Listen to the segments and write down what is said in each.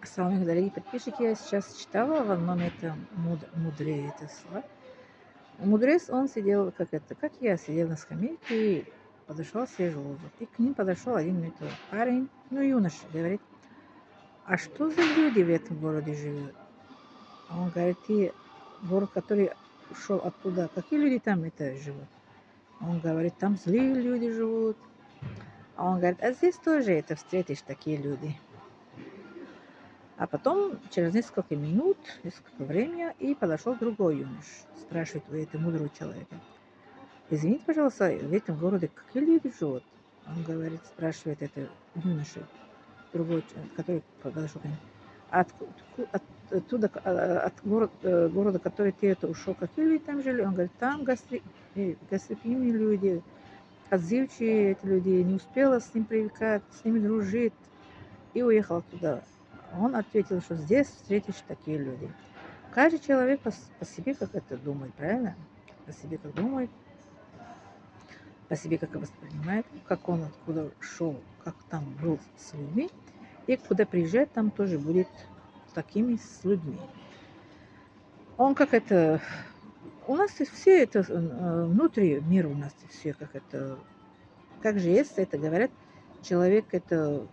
Самые дорогие подписчики, я сейчас читала в одном этом мудрец. Мудрец, он сидел, как я, сидел на скамейке, и подошел свежий воздух. И к ним подошел один это парень, ну, юноша, говорит, а что за люди в этом городе живут? А он говорит, ты город, который ушел оттуда, какие люди там это живут? Он говорит, там злые люди живут. А он говорит, а здесь тоже это встретишь такие люди. А потом, через несколько минут, несколько времени, и подошел другой юнош. Спрашивает у этого мудрого человека. Извините, пожалуйста, в этом городе какие люди живут? Он говорит, спрашивает это юноша, другой человек, который подошел к нему. Оттуда, города, который ты это ушел, какие люди там жили? Он говорит, там гостеприимные люди, отзывчивые эти люди, не успела с ним привыкать, с ними дружить, и уехал туда. Он ответил, что здесь встретишь такие люди. Каждый человек по себе как это думает, правильно? По себе как думает, по себе как воспринимает, как он откуда шел, как там был с людьми, и куда приезжает, там тоже будет такими с людьми. Он как это... У нас все это внутри мира у нас все как это... Как же есть это говорят, человек это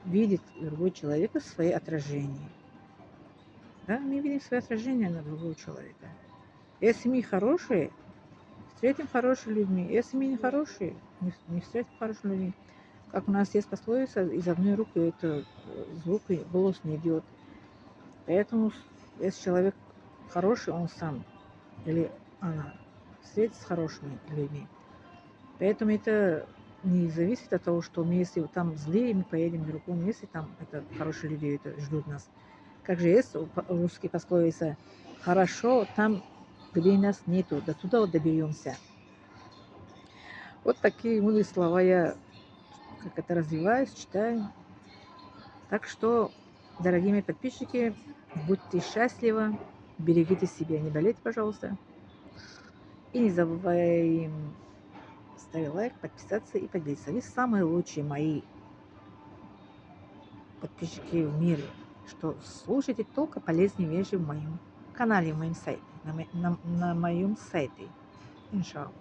видит другой человека в свои отражения. Да, мы видим свое отражение на другого человека. Если мы хорошие, встретим хорошими людьми. Если мы не хорошие, не встретим хорошими людьми. Как у нас есть пословица, из одной руки это звук и голос не идет. Поэтому, если человек хороший, он сам или она встретится с хорошими людьми. Поэтому это не зависит от того, что мы, если там злые, мы поедем в другом месте, там это хорошие люди это ждут нас. Как же есть русские пословица, хорошо там, где нас нету, до туда вот доберемся. Вот такие мудрые слова я как это развиваюсь, читаю. Так что, дорогие мои подписчики, будьте счастливы, берегите себя, не болейте, пожалуйста. И не забываем ставить лайк, подписаться и поделиться. Вы самые лучшие мои подписчики в мире, что слушайте только полезные вещи в моем канале, в моем сайте, на моем сайте. Иншаллах.